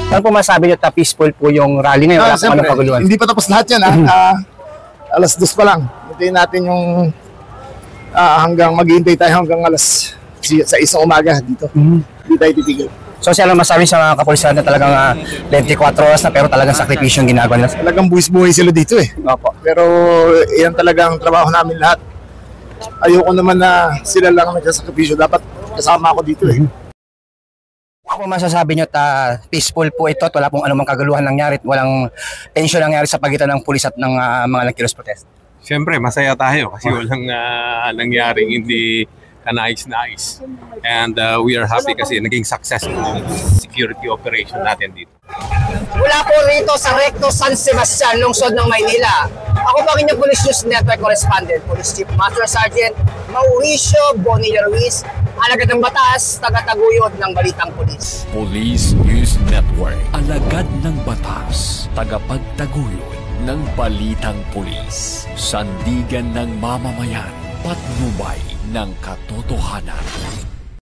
Ano po masabi nyo, peaceful po yung rally ngayon? Wala Siyempre, paguluhan. hindi pa tapos lahat yan. Alas 2 pa lang. Hintayin natin yung hanggang maghihintay tayo hanggang alas 6 ng umaga dito. Hindi tayo titigil. So siya lang masabi sa mga kapulisan na talagang 24 oras na pero talagang sakripisyo yung ginagawa nila. Talagang buwis-buhay sila dito eh. Opo. Pero yan talagang trabaho namin lahat. Ayoko naman na sila lang nagsasakripisyo. Dapat kasama ako dito eh. Ano po masasabi nyo, peaceful po ito at wala pong anumang kaguluhan nangyari at walang tension nangyari sa pagitan ng pulis at ng mga nagkilos protest? Siyempre, masaya tayo kasi walang nangyaring hindi kanais-nais. And we are happy kasi naging successful yung security operation natin dito. Mula po rito sa Recto San Sebastian, lungsod ng Maynila. Ako po ang inyong Police News Network Correspondent, Police Chief Master Sergeant Mauricio Bonilla Ruiz, alagad ng batas, taga-taguyod ng Balitang Pulis. Police News Network, alagad ng batas, tagapagtaguyod ng Balitang Pulis, sandigan ng mamamayan, patnubay ng katotohanan.